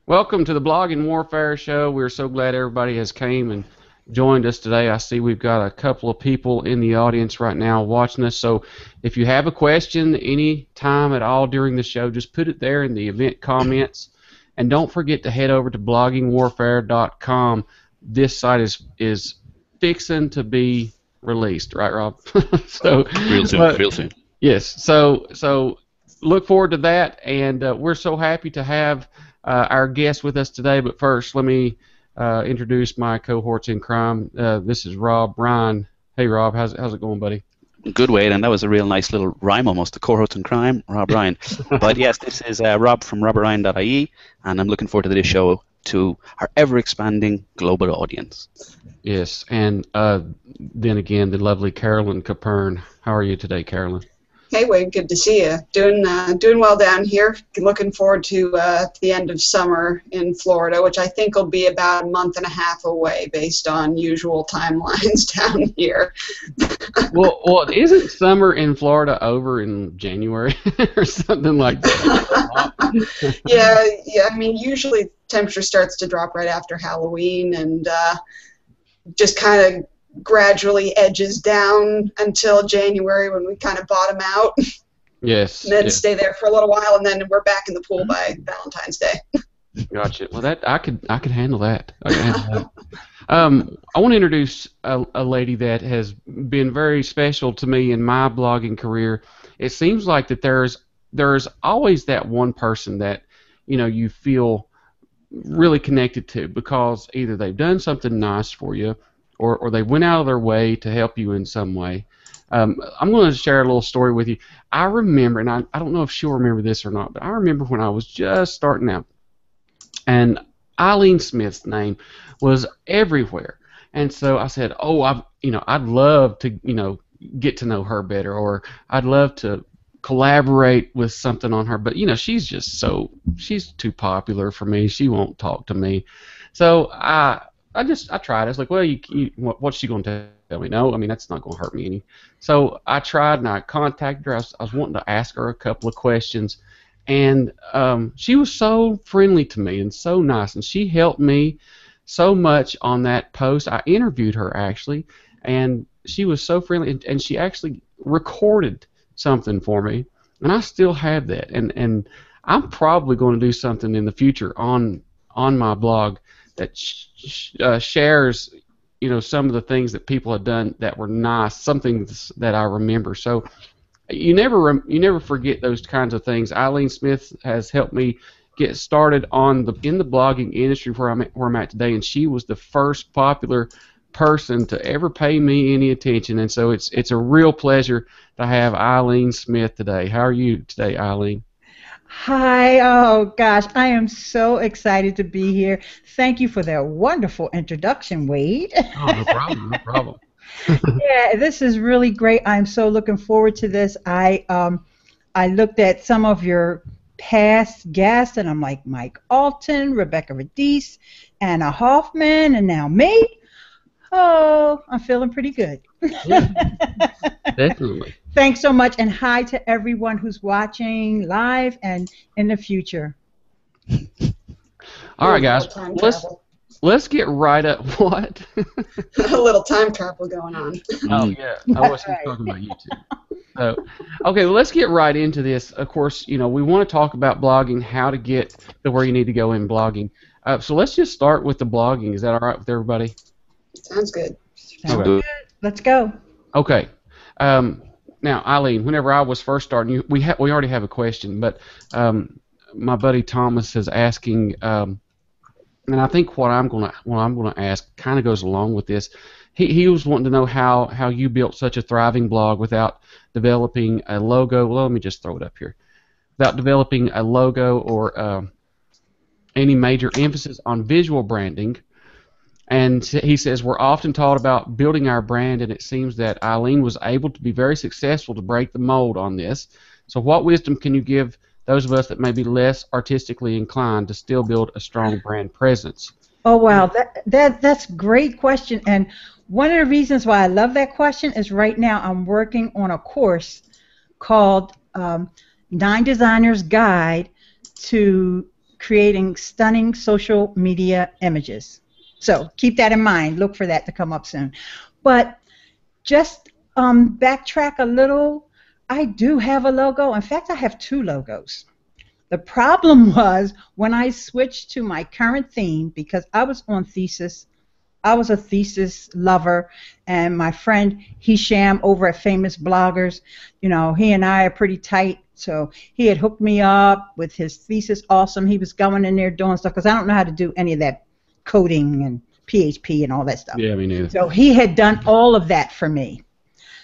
Welcome to the Blogging Warfare Show. We're so glad everybody has came and joined us today. I see we've got a couple of people in the audience right now watching us. So if you have a question any time at all during the show, just put it there in the event comments. And don't forget to head over to bloggingwarfare.com. This site is fixing to be released, right, Rob? So real soon, real soon. Yes. So look forward to that, and we're so happy to have our guest with us today. But first, let me introduce my cohorts in crime. This is Rob Ryan. Hey, Rob, how's it going, buddy? Good, Wade, and that was a real nice little rhyme almost. The cohorts in crime, Rob Ryan. But yes, this is Rob from robertryan.ie, and I'm looking forward to this show to our ever-expanding global audience. Yes, and then again, the lovely Carolyn Capern. How are you today, Carolyn? Hey, Wade, good to see you. Doing well down here. Looking forward to the end of summer in Florida, which I think will be about a month and a half away based on usual timelines down here. well, isn't summer in Florida over in January or something like that? Yeah. I mean, usually temperature starts to drop right after Halloween and just kind of gradually edges down until January when we kind of bottom out. Yes. And then stay there for a little while, and then we're back in the pool by Valentine's Day. Gotcha. Well, that I could handle that. I want to introduce a lady that has been very special to me in my blogging career. It seems like that there's always that one person that you feel really connected to because either they've done something nice for you, or they went out of their way to help you in some way. I'm going to share a little story with you. I remember, and I don't know if she'll remember this or not, but I remember when I was just starting out, and Ileane Smith's name was everywhere. And so I said, I'd love to, get to know her better, or I'd love to collaborate with something on her, but she's too popular for me. She won't talk to me. So I tried. I was like, well, what's she going to tell me? No, I mean, that's not going to hurt me any. So I tried, and I contacted her. I was wanting to ask her a couple of questions, and she was so friendly to me and so nice, and she helped me so much on that post. I interviewed her, actually, and she was so friendly, and she actually recorded something for me, and I still have that, and I'm probably going to do something in the future on my blog that shares, some of the things that people have done that were nice, something that I remember. So you never forget those kinds of things. Ileane Smith has helped me get started in the blogging industry where I'm at today, and she was the first popular person to ever pay me any attention, and so it's a real pleasure to have Ileane Smith today. How are you today, Ileane? Hi, oh gosh, I am so excited to be here. Thank you for that wonderful introduction, Wade. Oh, no problem, no problem. Yeah, this is really great. I'm so looking forward to this. I looked at some of your past guests, and I'm like Mike Alton, Rebecca Radice, Anna Hoffman, and now me. Oh, I'm feeling pretty good. Yeah, definitely. Thanks so much, and hi to everyone who's watching live and in the future. All right, guys, let's get right up. What? A little time travel going on. Oh yeah, I wasn't talking about you two. Okay, well, let's get right into this. Of course, we want to talk about blogging, how to get to where you need to go in blogging. So let's just start with the blogging. Is that all right with everybody? Sounds good. Sounds good. Let's go. Okay. Now, Ileane, whenever I was first starting, we already have a question, but my buddy Thomas is asking, and I think what I'm gonna ask kind of goes along with this. He was wanting to know how you built such a thriving blog without developing a logo. Well, let me just throw it up here. Without developing a logo or any major emphasis on visual branding. And he says, we're often taught about building our brand, and it seems that Ileane was able to be very successful to break the mold on this. So what wisdom can you give those of us that may be less artistically inclined to still build a strong brand presence? Oh, wow. That's a great question. And one of the reasons why I love that question is right now I'm working on a course called 9 Designers Guide to creating stunning social media images. So keep that in mind. Look for that to come up soon. But just backtrack a little. I do have a logo. In fact, I have 2 logos. The problem was when I switched to my current theme, because I was on thesis. I was a thesis lover, and my friend Hisham over at Famous Bloggers, he and I are pretty tight, so he had hooked me up with his thesis. Awesome. He was going in there doing stuff, because I don't know how to do any of that coding and PHP and all that stuff. Yeah, me neither. So he had done all of that for me.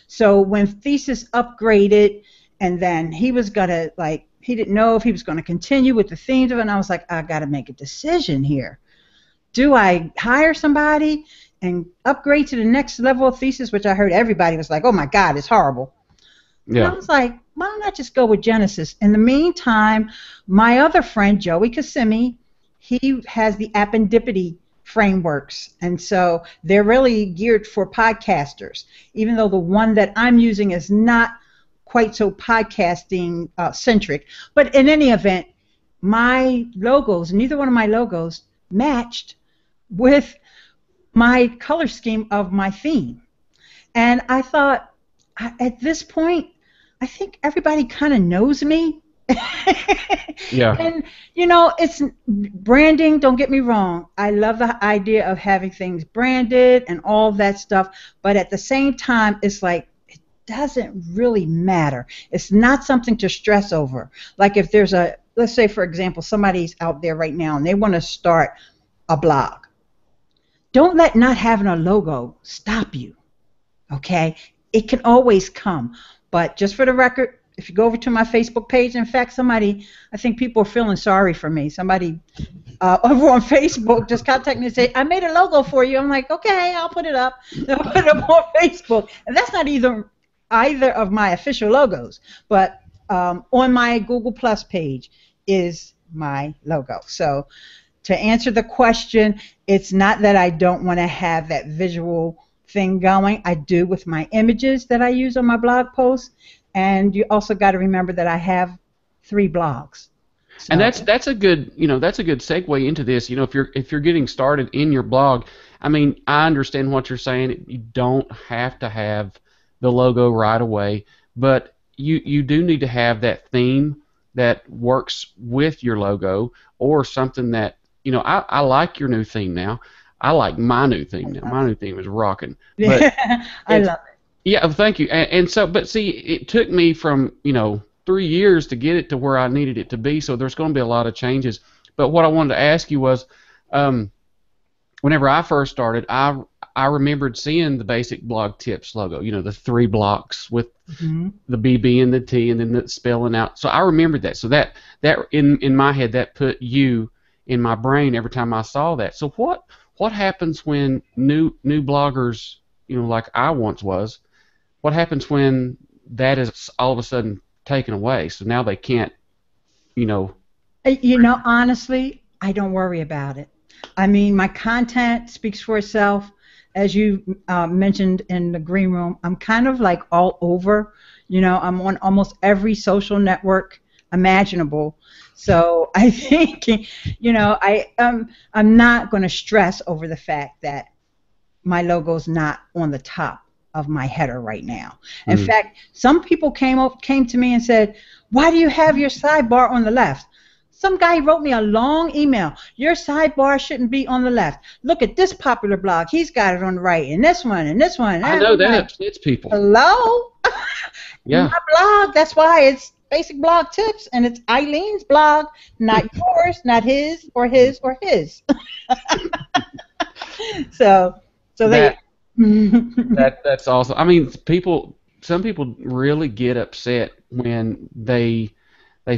So when thesis upgraded, and then he was going to, he didn't know if he was going to continue with the themes of it, and I was like, I got to make a decision here. Do I hire somebody and upgrade to the next level of thesis, which I heard everybody was like, oh my God, it's horrible. Yeah. And I was like, why don't I just go with Genesis? In the meantime, my other friend, Joey Kissimmee, he has the Appendipity frameworks, and so they're really geared for podcasters, even though the one that I'm using is not quite so podcasting centric. But in any event, my logos, neither one of my logos matched with my color scheme of my theme. And I thought, at this point, I think everybody kind of knows me. Yeah. And, it's branding, don't get me wrong. I love the idea of having things branded and all that stuff. But at the same time, it's like, it doesn't really matter. It's not something to stress over. Like if there's let's say, for example, somebody's out there right now and they want to start a blog. Don't let not having a logo stop you, okay? It can always come. But just for the record, if you go over to my Facebook page, in fact, I think people are feeling sorry for me. Somebody over on Facebook just contacted me and said, I made a logo for you. I'm like, okay, I'll put it up. I'll put it up on Facebook. And that's not either of my official logos, but on my Google Plus page is my logo. So to answer the question, it's not that I don't want to have that visual thing going. I do with my images that I use on my blog posts. And you also got to remember that I have 3 blogs. So. And that's a good segue into this. If you're getting started in your blog, I mean, I understand what you're saying. You don't have to have the logo right away, but you do need to have that theme that works with your logo, or something that I like your new theme now. I like my new theme now. My new theme is rocking. But I love it. Yeah, thank you. And so, but see, it took me from 3 years to get it to where I needed it to be. So there's going to be a lot of changes. But what I wanted to ask you was, whenever I first started, I remembered seeing the basic blog tips logo. The 3 blocks with the BB and the T, and then the spelling out. So I remembered that. So that in my head, that put you in my brain every time I saw that. So what happens when new bloggers, like I once was? What happens when that is all of a sudden taken away? So now they can't, honestly, I don't worry about it. I mean, my content speaks for itself. As you mentioned in the green room, I'm kind of like all over. I'm on almost every social network imaginable. So I think, I'm not going to stress over the fact that my logo's not on the top of my header right now. In fact, some people came to me and said, why do you have your sidebar on the left? Some guy wrote me a long email. Your sidebar shouldn't be on the left. Look at this popular blog. He's got it on the right. And this one, and this one. I know that upsets people. Hello? Yeah. My blog, that's why it's Basic Blog Tips, and it's Ileane's blog, not yours, not his, or his, or his. So that's awesome. I mean, some people really get upset when they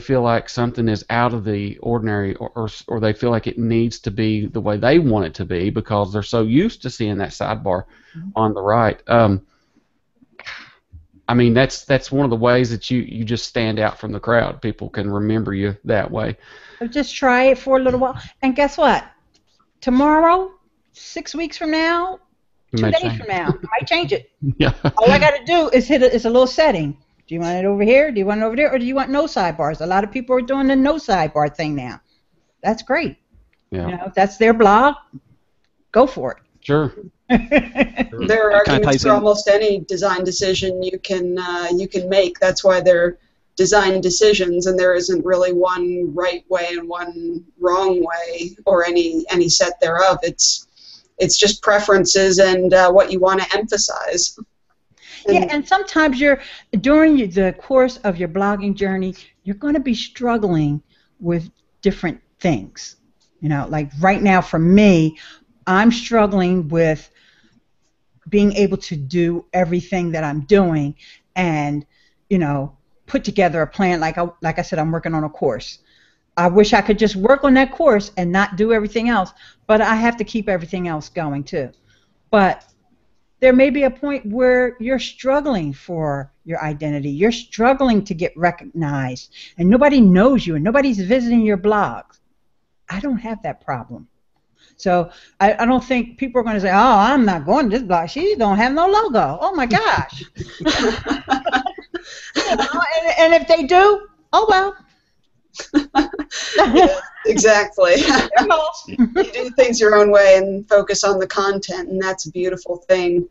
feel like something is out of the ordinary, or they feel like it needs to be the way they want it to be, because they're so used to seeing that sidebar on the right. I mean, that's one of the ways that you just stand out from the crowd. People can remember you that way. Just try it for a little while, and guess what? Tomorrow, 6 weeks from now, 2 days from now, I might change it. Yeah. All I got to do is hit it's a little setting. Do you want it over here? Do you want it over there? Or do you want no sidebars? A lot of people are doing the no sidebar thing now. that's great. Yeah. You know, if that's their blog, go for it. Sure. There are That kind of arguments ties for in. almost any design decision you can make. That's why they're design decisions, and there isn't really one right way and one wrong way, or any set thereof. It's just preferences and what you want to emphasize. Yeah, and sometimes during the course of your blogging journey, you're going to be struggling with different things. You know, like right now for me, I'm struggling with being able to do everything that I'm doing and, you know, put together a plan. Like I said, I'm working on a course. I wish I could just work on that course and not do everything else, but I have to keep everything else going too. But there may be a point where you're struggling for your identity. You're struggling to get recognized, and nobody knows you, and nobody's visiting your blogs. I don't have that problem. So I don't think people are going to say, oh, I'm not going to this blog. She don't have no logo. Oh, my gosh. You know, and if they do, oh, well. Yeah, exactly. You do things your own way and focus on the content, and that's a beautiful thing.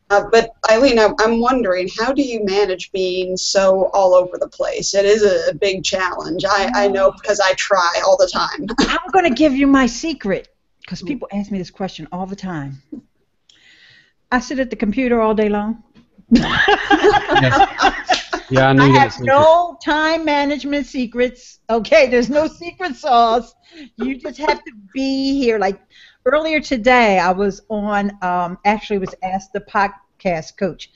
But Ileane, I'm wondering, how do you manage being so all over the place? It is a big challenge. I know, because I try all the time. I'm going to give you my secret, because people ask me this question all the time. I sit at the computer all day long. Yeah, I I knew that. have no time management secrets. Okay, there's no secret sauce. You just have to be here. Like earlier today, I was on, actually it was Ask the Podcast Coach.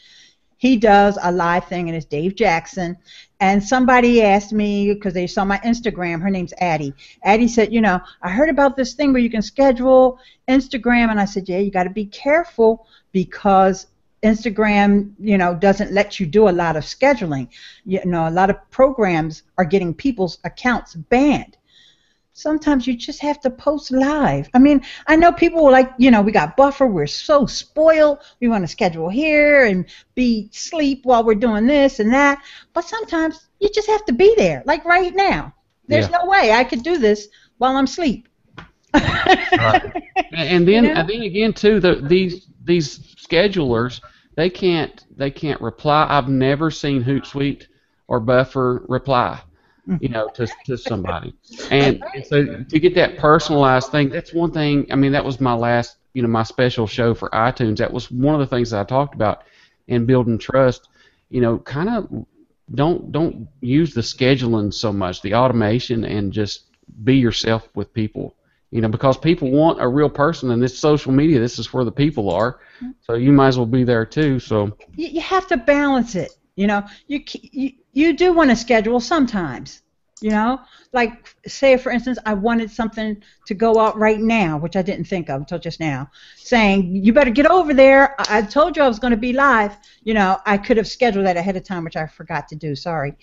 He does a live thing, and it's Dave Jackson. And somebody asked me, because they saw my Instagram, her name's Addie. Addie said, you know, I heard about this thing where you can schedule Instagram. And I said, yeah, you got to be careful, because Instagram, you know, doesn't let you do a lot of scheduling. You know, a lot of programs are getting people's accounts banned. Sometimes you just have to post live. I mean, I know people are like, you know, we got buffer, we're so spoiled, we want to schedule here and be sleep while we're doing this and that. But sometimes you just have to be there, like right now. There's no way I could do this while I'm asleep. Right. And then, You know? and then again too, these schedulers, they can't reply. I've never seen Hootsuite or Buffer reply, you know, to somebody. And so to get that personalized thing, that's one thing. I mean, that was my last, you know, my special show for iTunes. That was one of the things that I talked about in building trust. You know, kind of don't use the scheduling so much, the automation, and just be yourself with people. You know, because people want a real person, and this social media, this is where the people are. So you might as well be there too. So You have to balance it. You know, you do want to schedule sometimes. You know, like say for instance, I wanted something to go out right now, which I didn't think of until just now, saying you better get over there. I told you I was going to be live. You know, I could have scheduled that ahead of time, which I forgot to do. Sorry.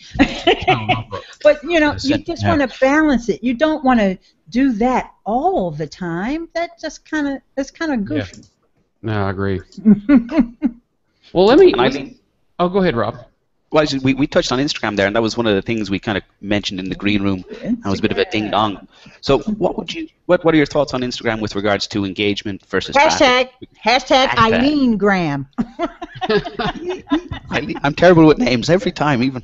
But you know, you just want to balance it. You don't want to do that all the time. That's kind of goofy. no, I agree. Well, let me. Ileane, Oh, go ahead, Rob. well, we touched on Instagram there, and that was one of the things we kind of mentioned in the green room. And it was a bit of a ding dong. So, what are your thoughts on Instagram with regards to engagement versus traffic? Hashtag Ileane Graham. I'm terrible with names every time. Even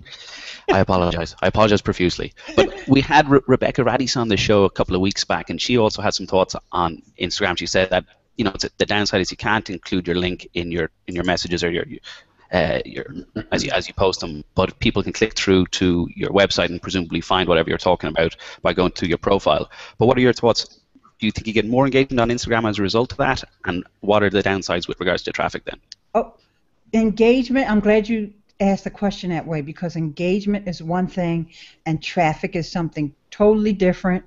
I apologize. I apologize profusely. But we had Rebecca Radis on the show a couple of weeks back, and she also had some thoughts on Instagram. She said that, you know, the downside is you can't include your link in your messages or your as you post them, but people can click through to your website and presumably find whatever you're talking about by going to your profile. But what are your thoughts? Do you think you get more engagement on Instagram as a result of that? And what are the downsides with regards to traffic then? Oh, engagement. I'm glad you asked the question that way, because engagement is one thing and traffic is something totally different.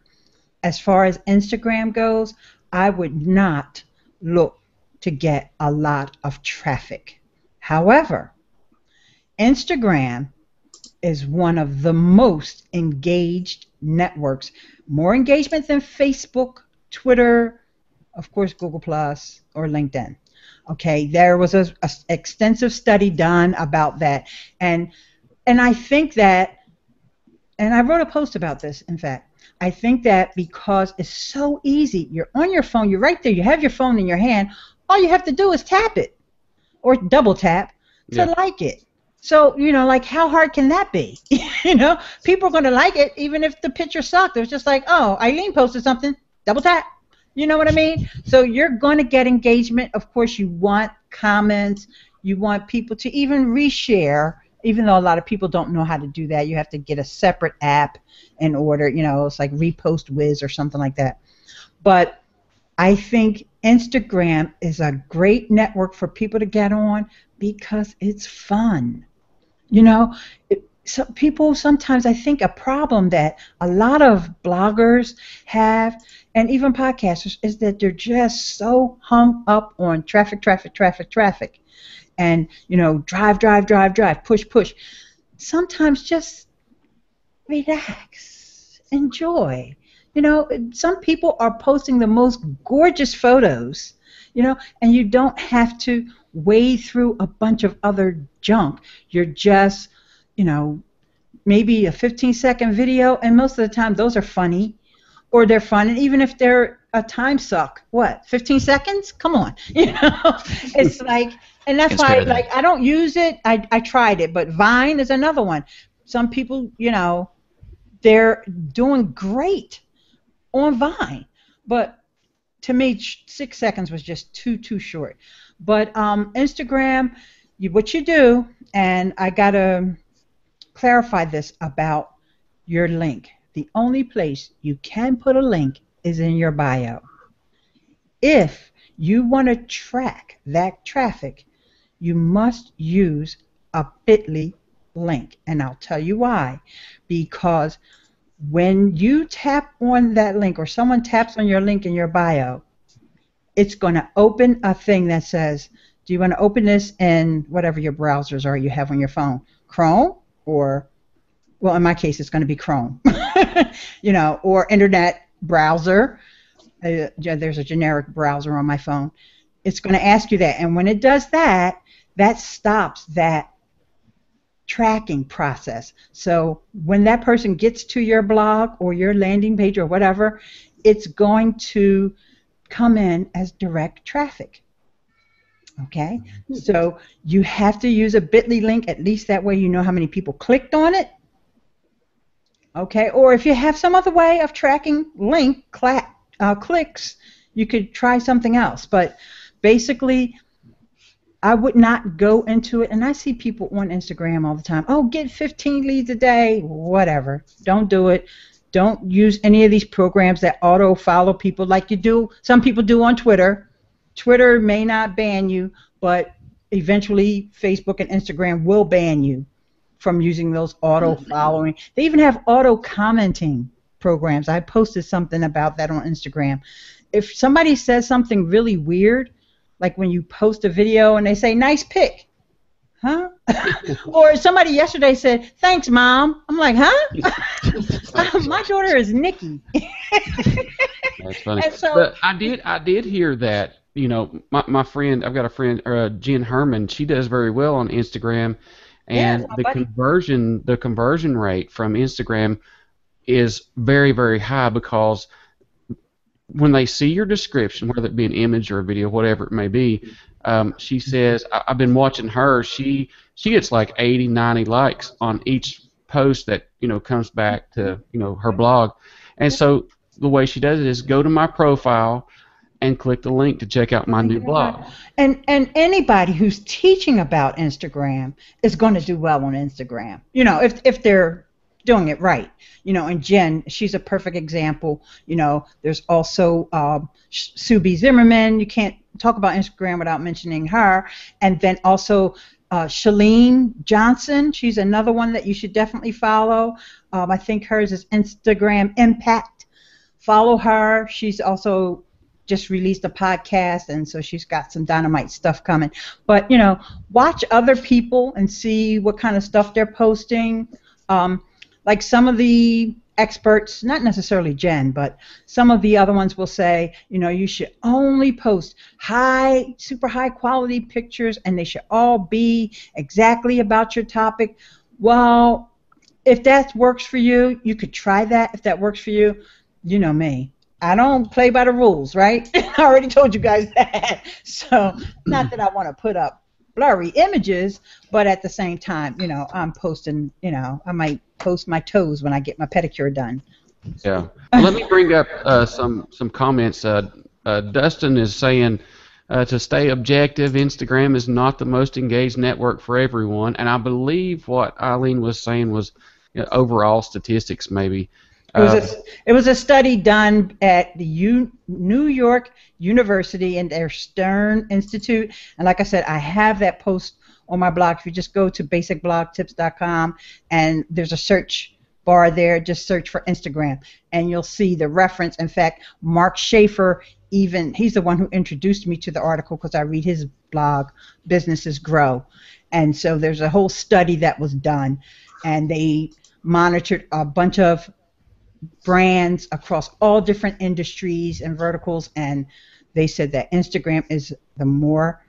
As far as Instagram goes, I would not look to get a lot of traffic. However, Instagram is one of the most engaged networks. More engagement than Facebook, Twitter, of course Google Plus, or LinkedIn. Okay, there was a extensive study done about that. And I think that, and I wrote a post about this, in fact, I think that because it's so easy, you're on your phone, you're right there, you have your phone in your hand, all you have to do is tap it or double tap to like it. So, like how hard can that be? People are going to like it even if the picture sucked. It was just like, oh, Ileane posted something, double tap. You know what I mean? So you're going to get engagement. Of course, you want comments. You want people to even reshare, even though a lot of people don't know how to do that. You have to get a separate app in order, it's like Repost Wiz or something like that. But I think Instagram is a great network for people to get on because it's fun. So people sometimes, I think a problem that a lot of bloggers have, and even podcasters, is that they're just so hung up on traffic, and drive, push. Sometimes just relax, enjoy. Some people are posting the most gorgeous photos, and you don't have to wade through a bunch of other junk. You're just, maybe a 15-second video, and most of the time those are funny, or they're fun, and even if they're a time suck, 15 seconds? Come on, it's like, and that's why, like, I don't use it. I tried it, but Vine is another one. Some people, they're doing great on Vine, but to me, 6 seconds was just too short. But Instagram, what you do, and I gotta clarify this about your link. The only place you can put a link is in your bio. If you want to track that traffic, you must use a bit.ly link, and I'll tell you why. Because when you tap on that link, or someone taps on your link in your bio, it's going to open a thing that says, do you want to open this in whatever your browsers are you have on your phone? Chrome, or, well, in my case, it's going to be Chrome, or Internet browser. There's a generic browser on my phone. It's going to ask you that, and when it does that, that stops that tracking process. So when that person gets to your blog or your landing page or whatever, it's going to come in as direct traffic. Okay? So you have to use a bit.ly link, at least that way you know how many people clicked on it. Okay? Or if you have some other way of tracking clicks, you could try something else. But basically, I would not go into it, and I see people on Instagram all the time, oh, get 15 leads a day, whatever. Don't do it. Don't use any of these programs that auto-follow people like you do. Some people do on Twitter. Twitter may not ban you, but eventually Facebook and Instagram will ban you from using those auto-following. They even have auto-commenting programs. I posted something about that on Instagram. If somebody says something really weird, like when you post a video and they say, nice pic, huh? Or somebody yesterday said, thanks, Mom. I'm like, huh? My daughter is Nikki. That's funny. And so, but I did hear that, my friend, I've got a friend, Jen Harman, she does very well on Instagram, and the conversion rate from Instagram is very, very high, because when they see your description, whether it be an image or a video, whatever it may be, she says, I've been watching her, she gets like 80, 90 likes on each post that, comes back to, her blog. And so the way she does it is go to my profile and click the link to check out my new blog. And anybody who's teaching about Instagram is going to do well on Instagram, if they're doing it right. And Jen, she's a perfect example. There's also Sue B. Zimmerman. You can't talk about Instagram without mentioning her. And then also Shalene Johnson. She's another one that you should definitely follow. I think hers is Instagram Impact. Follow her. She's also just released a podcast, and so she's got some dynamite stuff coming. But, watch other people and see what kind of stuff they're posting. Like some of the experts, not necessarily Jen, but some of the other ones will say, you should only post super high quality pictures, and they should all be exactly about your topic. Well, if that works for you, you could try that. If that works for you, you know me. I don't play by the rules, right? I already told you guys that. So, not that I want to put up blurry images, but at the same time, I'm posting, I might post my toes when I get my pedicure done. Yeah. Well, let me bring up some comments. Dustin is saying, to stay objective, Instagram is not the most engaged network for everyone, and I believe what Ileane was saying was overall statistics, maybe. It was a study done at the New York University and their Stern Institute, and like I said, I have that post on my blog. If you just go to basicblogtips.com and there's a search bar there, just search for Instagram, and you'll see the reference. In fact, Mark Schaefer, he's the one who introduced me to the article because I read his blog, Businesses Grow, and so there's a whole study that was done, and they monitored a bunch of brands across all different industries and verticals, and they said that Instagram is the more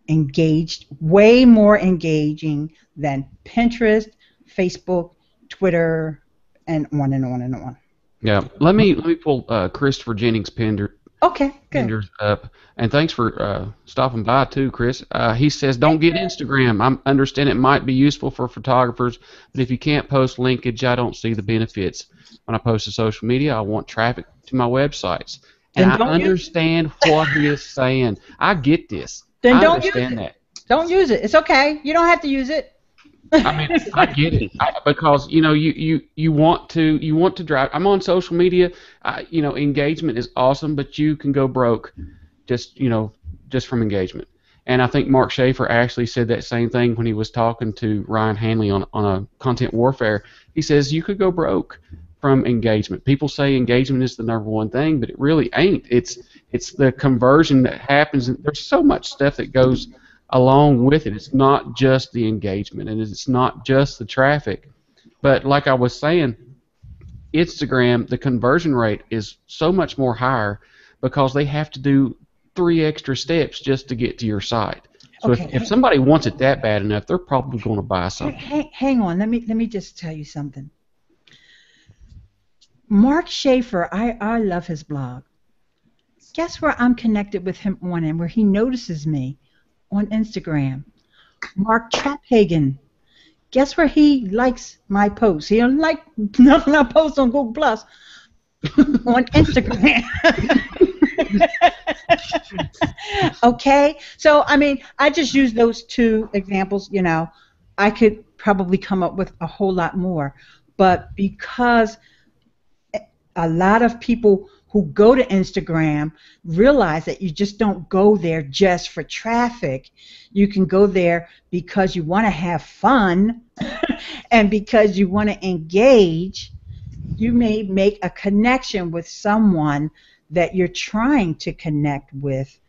engaged, way more engaging than Pinterest, Facebook, Twitter, and on and on and on. Yeah, let me pull Christopher Jennings Pender. Okay, good. Pender's up, and thanks for stopping by too, Chris. He says, "Don't get Instagram. I understand it might be useful for photographers, but if you can't post linkage, I don't see the benefits. When I post to social media, I want traffic to my websites." And I understand what he is saying. I get this. Then I don't understand use it. that. Don't use it. It's okay. You don't have to use it. I mean, I get it because you want to drive. I'm on social media. Engagement is awesome, but you can go broke just from engagement. And I think Mark Schaefer actually said that same thing when he was talking to Ryan Hanley on a content warfare. He says you could go broke from engagement. People say engagement is the number one thing, but it really ain't. It's the conversion that happens. There's so much stuff that goes along with it. It's not just the engagement, and it's not just the traffic. But like I was saying, Instagram, the conversion rate is so much more higher because they have to do 3 extra steps just to get to your site. So Okay. if somebody wants it that bad enough, they're probably going to buy something. Hang on. Let me just tell you something. Mark Schaefer, I love his blog. Guess where I'm connected with him on and where he notices me? On Instagram. Mark Traphagen. Guess where he likes my posts? He don't like none of my posts on Google Plus. On Instagram. Okay? So, I mean, I just use those 2 examples. I could probably come up with a whole lot more. But because a lot of people who go to Instagram realize that you just don't go there just for traffic. You can go there because you want to have fun and because you want to engage. You may make a connection with someone that you're trying to connect with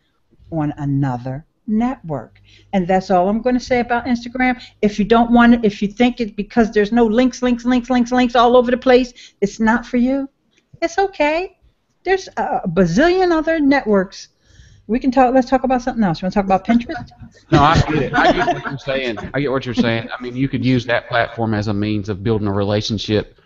on another network. And that's all I'm going to say about Instagram. If you don't want it, if you think it because there's no links all over the place, it's not for you. It's okay. There's a bazillion other networks. We can talk. Let's talk about something else. You want to talk about Pinterest? No, I get it. I get what you're saying. I mean, you could use that platform as a means of building a relationship,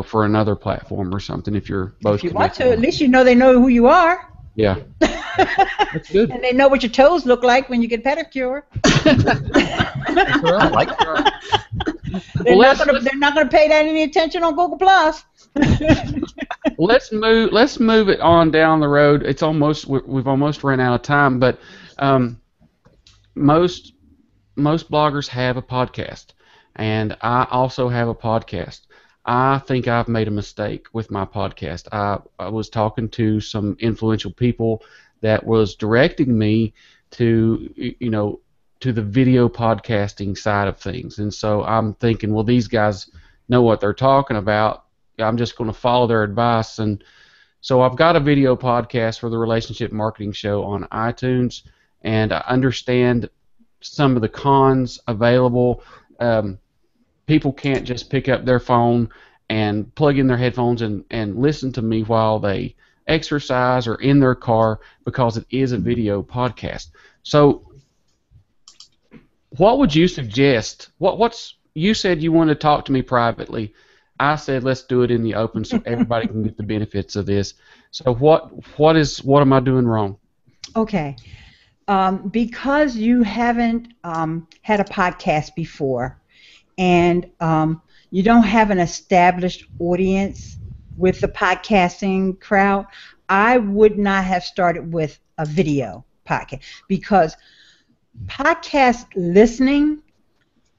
for another platform or something if you're both. If you want to, at least they know who you are. Yeah. That's good. And they know what your toes look like when you get pedicure. That's right. I like that. They're not going to pay that any attention on Google Plus. Let's move it on down the road. We've almost run out of time, but most bloggers have a podcast, and I also have a podcast. I think I've made a mistake with my podcast. I was talking to some influential people that was directing me to the video podcasting side of things, and so I'm thinking, well, these guys know what they're talking about. I'm just going to follow their advice, and so I've got a video podcast for the Relationship Marketing Show on iTunes, and I understand some of the cons available. People can't just pick up their phone and plug in their headphones and listen to me while they exercise or in their car because it is a video podcast. So what would you suggest? What's you said you want to talk to me privately. I said let's do it in the open so everybody can get the benefits of this. So what am I doing wrong? Okay. Because you haven't had a podcast before, and you don't have an established audience with the podcasting crowd, I would not have started with a video podcast, because podcast listening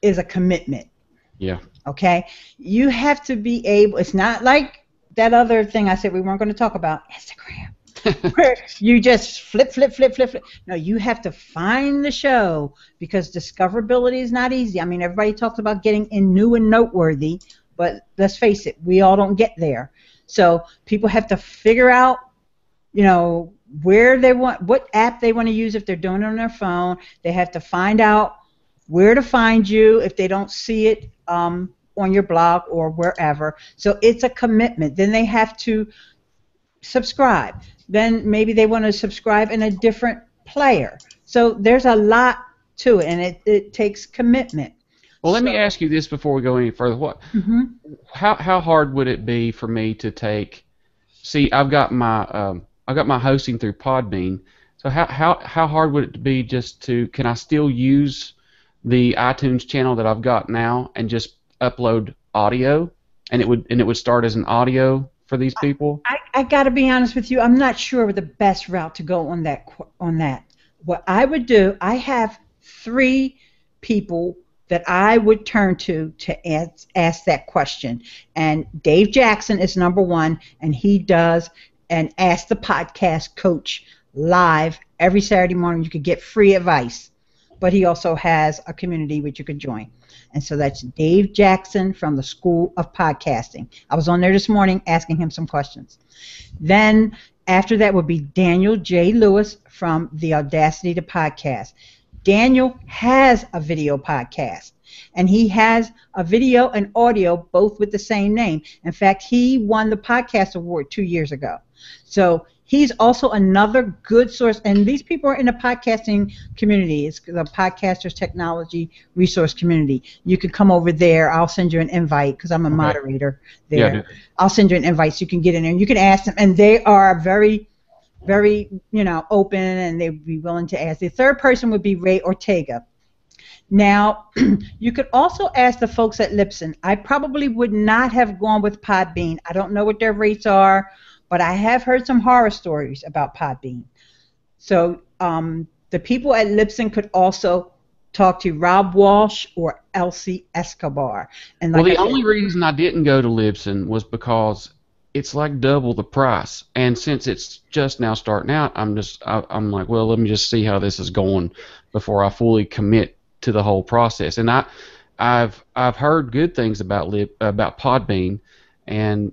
is a commitment. Yeah. Okay? You have to be able, it's not like that other thing I said we weren't going to talk about, Instagram, where you just flip. No, you have to find the show, because discoverability is not easy. I mean, everybody talks about getting in new and noteworthy, but let's face it, we all don't get there. So people have to figure out, where they want, what app they want to use if they're doing it on their phone. They have to find out where to find you if they don't see it on your blog or wherever. So it's a commitment. Then they have to subscribe. Then maybe they want to subscribe in a different player. So there's a lot to it, and it takes commitment. Well, let me ask you this before we go any further. How hard would it be for me to take? See, I've got my hosting through Podbean. So how hard would it be just to? Can I still use the iTunes channel that I've got now and just upload audio, and it would start as an audio for these people? I got to be honest with you. I'm not sure the best route to go on that. What I would do, I have 3 people that I would turn to ask that question. And Dave Jackson is number 1, and he does an Ask the Podcast Coach live every Saturday morning. You could get free advice, but he also has a community which you could join. And so that's Dave Jackson from the School of Podcasting. I was on there this morning asking him some questions. Then after that would be Daniel J. Lewis from the Audacity to Podcast. Daniel has a video podcast, and he has a video and audio both with the same name. In fact, he won the podcast award 2 years ago. So he's also another good source, and these people are in the podcasting community. It's the Podcasters Technology Resource Community. You can come over there. I'll send you an invite because I'm a moderator there. Yeah, I'll send you an invite so you can get in there, and you can ask them, and they are very, very, open, and they'd be willing to ask. The third person would be Ray Ortega. Now, you could also ask the folks at Libsyn. I probably would not have gone with Podbean. I don't know what their rates are, but I have heard some horror stories about Podbean. So the people at Libsyn could also talk to Rob Walsh or Elsie Escobar. And like the only reason I didn't go to Libsyn was because it's like double the price, and since it's just now starting out, I'm like, well, let me just see how this is going before I fully commit to the whole process. And I've heard good things about Podbean, and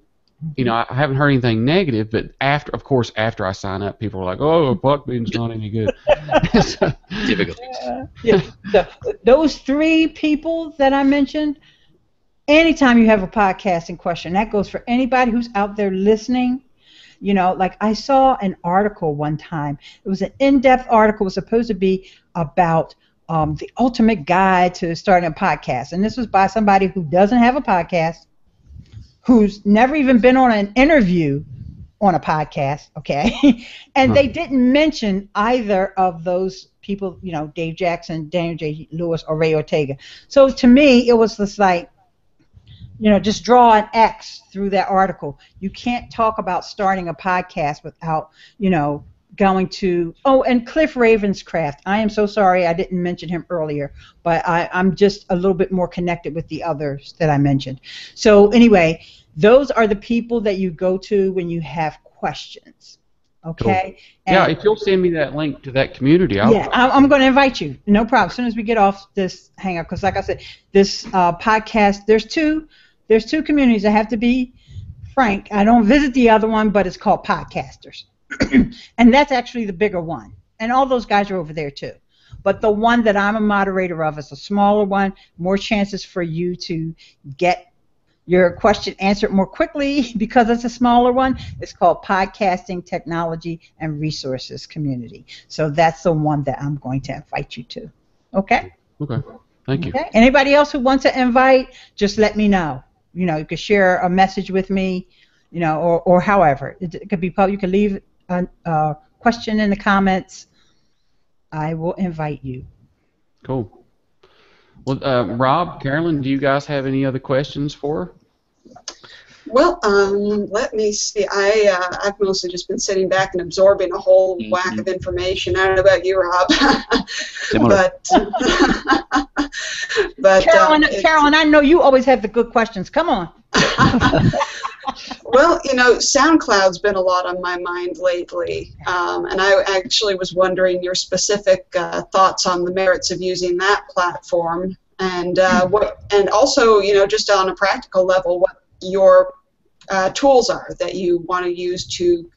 I haven't heard anything negative. But after I sign up, people are like, oh, Podbean's not any good. Difficult. So those 3 people that I mentioned. Anytime you have a podcasting question, that goes for anybody who's out there listening. Like I saw an article one time. It was an in-depth article. It was supposed to be about the ultimate guide to starting a podcast. And this was by somebody who doesn't have a podcast, who's never even been on an interview on a podcast, okay? And they didn't mention either of those people, Dave Jackson, Daniel J. Lewis, or Ray Ortega. So to me, it was just like, just draw an X through that article. You can't talk about starting a podcast without, going to, and Cliff Ravenscraft. I am so sorry I didn't mention him earlier, but I'm just a little bit more connected with the others that I mentioned. So anyway, those are the people that you go to when you have questions. Okay? Cool. Yeah, if you'll send me that link to that community, I'm going to invite you. No problem. As soon as we get off this hangout, because like I said, this podcast, there's two communities. I have to be frank. I don't visit the other one, but it's called Podcasters. And that's actually the bigger one. And all those guys are over there too. But the one that I'm a moderator of is a smaller one, more chances for you to get your question answered more quickly because it's a smaller one. It's called Podcasting Technology and Resources Community. So that's the one that I'm going to invite you to. Okay? Okay. Thank you. Okay. Anybody else who wants to invite, just let me know. You know, you could share a message with me, you know, or however. It could be public. You could leave a question in the comments. I will invite you. Cool. Well, Rob, Carolyn, do you guys have any other questions for her? Well, let me see. I've mostly just been sitting back and absorbing a whole whack of information. I don't know about you, Rob. Similar. but Carolyn, I know you always have the good questions. Come on. Well, you know, SoundCloud's been a lot on my mind lately, and I actually was wondering your specific thoughts on the merits of using that platform, and and also, you know, just on a practical level, what your tools are that you want to use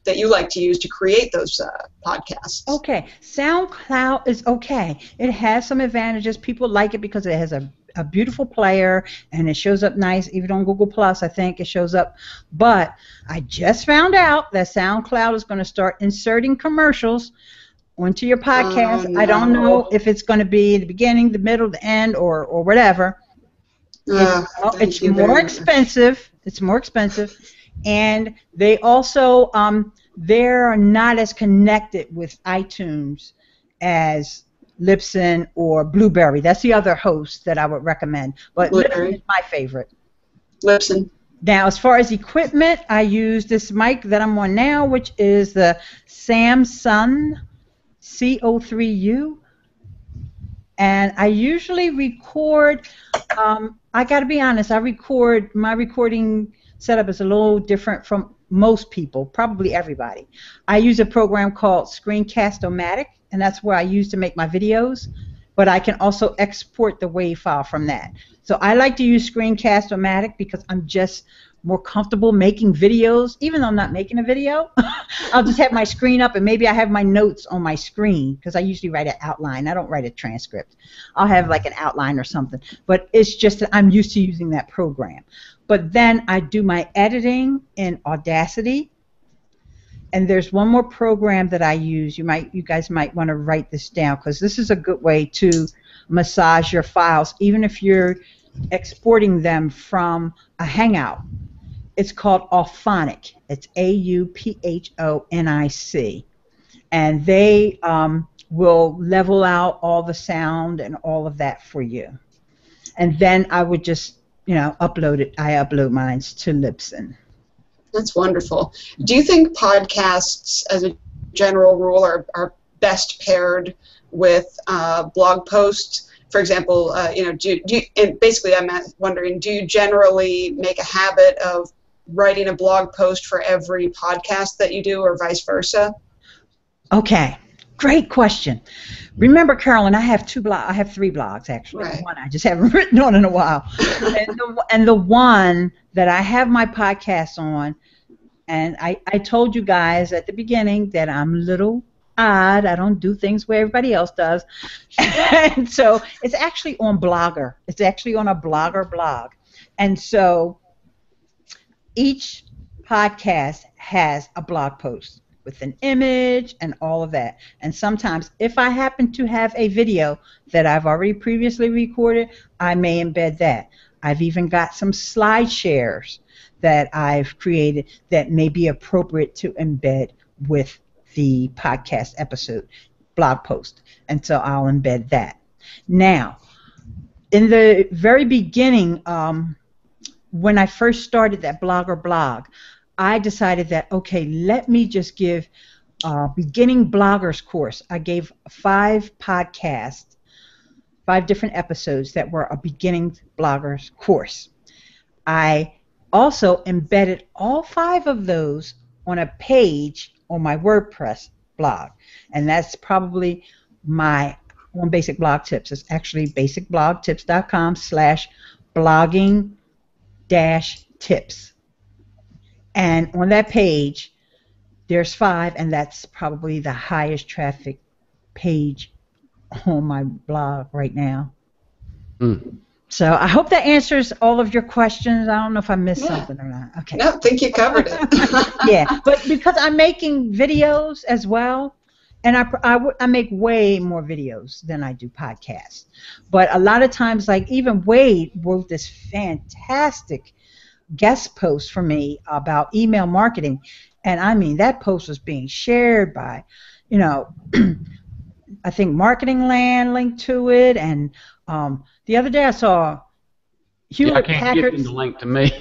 that you like to use to create those podcasts. Okay, SoundCloud is okay. It has some advantages. People like it because it has a beautiful player and it shows up nice. Even on Google Plus, I think it shows up. But I just found out that SoundCloud is going to start inserting commercials onto your podcast. No. I don't know if it's going to be the beginning, the middle, the end, or whatever. It's more expensive. It's more expensive, and they also they're not as connected with iTunes as Libsyn or Blueberry. That's the other host that I would recommend. But Libsyn is my favorite. Libsyn. Now, as far as equipment, I use this mic that I'm on now, which is the Samsung CO3U. And I usually record, I got to be honest, my recording setup is a little different from most people, probably everybody. I use a program called Screencast-O-Matic, and that's where I use to make my videos, but I can also export the WAV file from that. So I like to use Screencast-O-Matic because I'm just more comfortable making videos, even though I'm not making a video. I'll just have my screen up, and maybe I have my notes on my screen because I usually write an outline. I don't write a transcript. I'll have like an outline or something, but it's just that I'm used to using that program. But then I do my editing in Audacity, and there's one more program that I use. You guys might want to write this down because this is a good way to massage your files, even if you're exporting them from a Hangout. It's called Auphonic. It's AUPHONIC. And they will level out all the sound and all of that for you. And then I would just, you know, upload it. I upload mine to Libsyn. That's wonderful. Do you think podcasts, as a general rule, are best paired with blog posts? For example, you know, and basically I'm wondering, do you generally make a habit of writing a blog post for every podcast that you do, or vice versa? Okay, great question. Remember, Carolyn, I have three blogs actually. Right. One I just haven't written on in a while, and the one that I have my podcast on, and I told you guys at the beginning that I'm a little odd. I don't do things where everybody else does. And so it's actually on Blogger. It's actually on a Blogger blog. And so each podcast has a blog post with an image and all of that. And sometimes if I happen to have a video that I've already previously recorded, I may embed that. I've even got some slide shares that I've created that may be appropriate to embed with the podcast episode blog post, and so I'll embed that. Now, in the very beginning, when I first started that Blogger blog, I decided that, okay, let me just give a beginning bloggers course. I gave 5 podcasts, 5 different episodes that were a beginning bloggers course. I also embedded all 5 of those on a page on my WordPress blog, and that's probably my one Basic Blog Tips. It's actually basicblogtips.com/blogging-tips, and on that page there's 5, and that's probably the highest traffic page on my blog right now. So I hope that answers all of your questions. I don't know if I missed something or not. Okay. No, I think you covered it. Yeah, but because I'm making videos as well, and I make way more videos than I do podcasts. But a lot of times, like even Wade wrote this fantastic guest post for me about email marketing, and I mean that post was being shared by, you know, I think Marketing Land linked to it, and the other day I saw I Hewlett can't get Packard. them to link to me.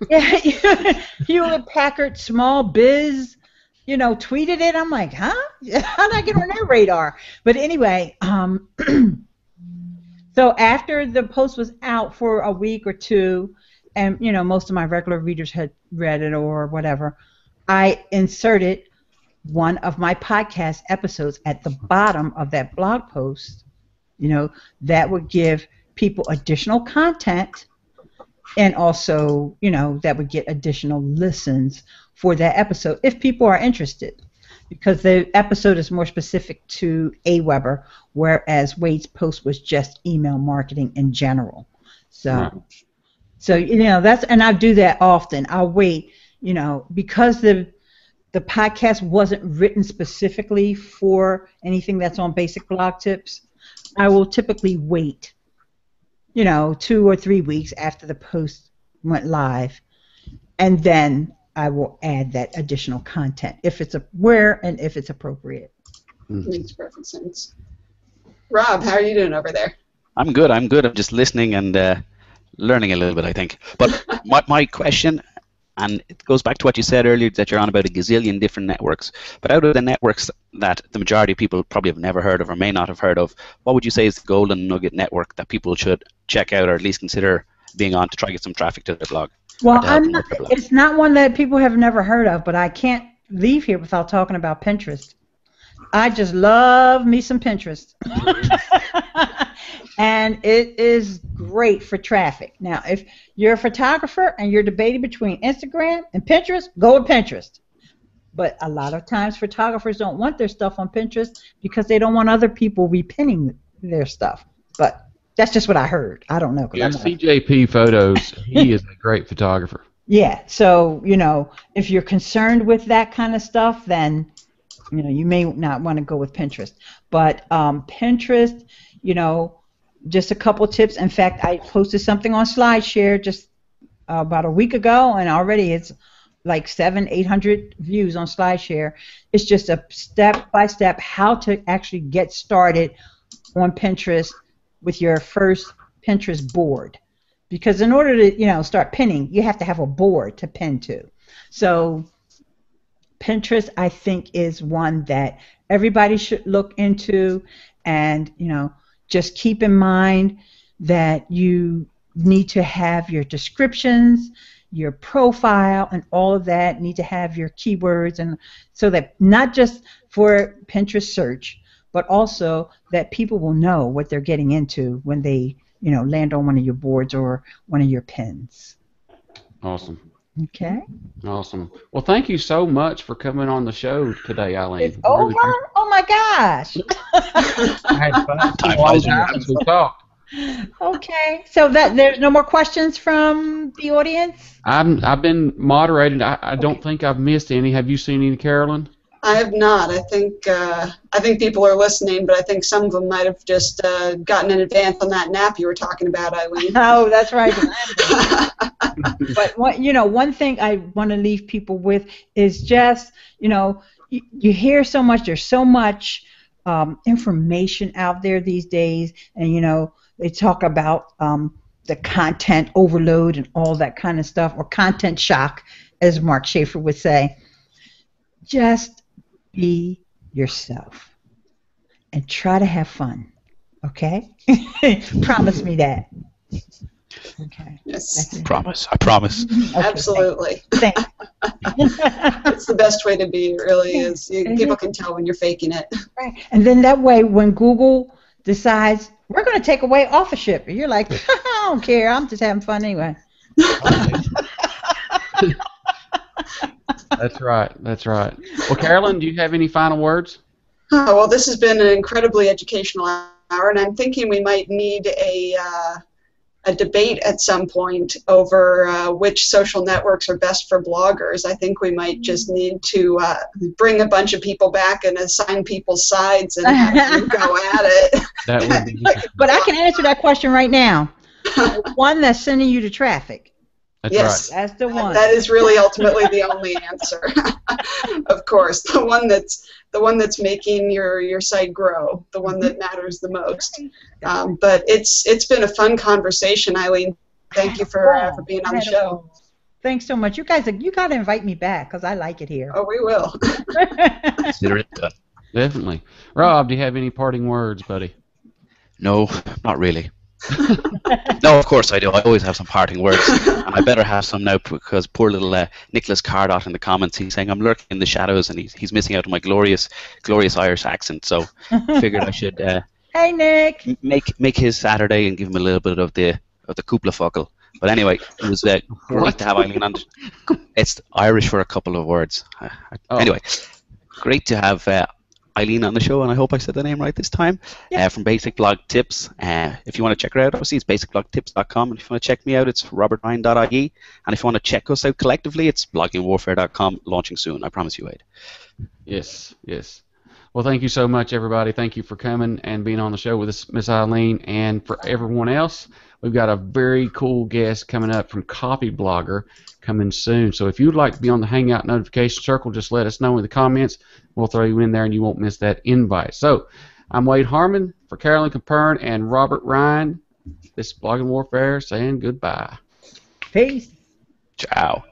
Yeah, Hewlett Packard Small Biz, tweeted it. I'm like, huh? How did I get on their radar? But anyway, so after the post was out for a week or two, and most of my regular readers had read it or whatever, I inserted one of my podcast episodes at the bottom of that blog post, that would give people additional content, and also, that would get additional listens for that episode if people are interested, because the episode is more specific to AWeber, whereas Wade's post was just email marketing in general. So, Right. so that's, and I do that often. I'll wait, because the podcast wasn't written specifically for anything that's on Basic Blog Tips. I will typically wait, 2 or 3 weeks after the post went live, and then I will add that additional content if it's if it's appropriate. Makes perfect sense. Rob, how are you doing over there? I'm good. I'm just listening and learning a little bit, I think. But my question, and it goes back to what you said earlier, that you're on about a gazillion different networks. But out of the networks that the majority of people probably have never heard of or may not have heard of, what would you say is the golden nugget network that people should check out or at least consider being on to try to get some traffic to their blog? Well, it's not one that people have never heard of, but I can't leave here without talking about Pinterest. I just love me some Pinterest. And it is great for traffic. Now, if you're a photographer and you're debating between Instagram and Pinterest, go with Pinterest. But a lot of times photographers don't want their stuff on Pinterest because they don't want other people repinning their stuff. But that's just what I heard. I don't know. Yeah, CJP Photos, he is a great photographer. Yeah, so, if you're concerned with that kind of stuff, then, you may not want to go with Pinterest. But Pinterest, just a couple tips. In fact, I posted something on SlideShare just about a week ago, and already it's like 700-800 views on SlideShare. It's just a step-by-step how to actually get started on Pinterest with your first Pinterest board. Because in order to, start pinning, you have to have a board to pin to. So Pinterest, I think, is one that everybody should look into, and, just keep in mind that you need to have your descriptions, your profile, and all of that. Need to have your keywords, and so that not just for Pinterest search, but also that people will know what they're getting into when they, land on one of your boards or one of your pins. Awesome. Okay. Awesome. Well, thank you so much for coming on the show today, Ileane. It's over? Oh my gosh. I had fun. Time flies when we talked. Okay. So there's no more questions from the audience? I've been moderated. I don't think I've missed any. Have you seen any, Carolyn? I have not. I think people are listening, but I think some of them might have just gotten in advance on that nap you were talking about, Ileane. Oh, that's right. But one thing I want to leave people with is just, you hear so much. There's so much information out there these days, and they talk about the content overload and all that kind of stuff, or content shock, as Mark Schaefer would say. Just be yourself and try to have fun, okay? Promise me that. Okay. Yes. I promise. Okay, Absolutely. thanks. It's the best way to be, really, is people can tell when you're faking it. Right. And then that way, when Google decides, we're going to take away authorship, you're like, I don't care, I'm just having fun anyway. That's right. That's right. Well, Carolyn, do you have any final words? Oh, well, this has been an incredibly educational hour, and I'm thinking we might need a a debate at some point over which social networks are best for bloggers. I think we might just need to bring a bunch of people back and assign people's sides and have them go at it. That would be But I can answer that question right now. One that's sending you to traffic. That's Yes. right. That's the one. That is really ultimately the only answer. Of course, the one that's making your site grow, the one that matters the most. But it's been a fun conversation, Ileane. Thank you for being on the show. Thanks so much. You guys, you got to invite me back because I like it here. Oh, we will. Consider it done. Definitely. Rob, do you have any parting words, buddy? No, not really. No, of course I do. I always have some parting words. And I better have some now because poor little Nicholas Cardot in the comments, he's saying I'm lurking in the shadows and he's missing out on my glorious Irish accent. So figured I should Hey, Nick. make his Saturday and give him a little bit of the Kuplafuckle. But anyway, it was great to have Ileane on. It's Irish for a couple of words. Anyway, great to have Ileane on the show, and I hope I said the name right this time. From Basic Blog Tips. If you want to check her out, obviously it's basicblogtips.com, and if you want to check me out, it's robertryan.ie, and if you want to check us out collectively, it's bloggingwarfare.com, launching soon. I promise you, Wade. Yes, yes. Well, thank you so much, everybody. Thank you for coming and being on the show with us, Miss Ileane, and for everyone else. We've got a very cool guest coming up from Copy Blogger coming soon. So if you'd like to be on the Hangout notification circle, just let us know in the comments. We'll throw you in there and you won't miss that invite. So I'm Wade Harman for Carolyn, Capern, and Robert Ryan. This is Blogging Warfare saying goodbye. Peace. Ciao.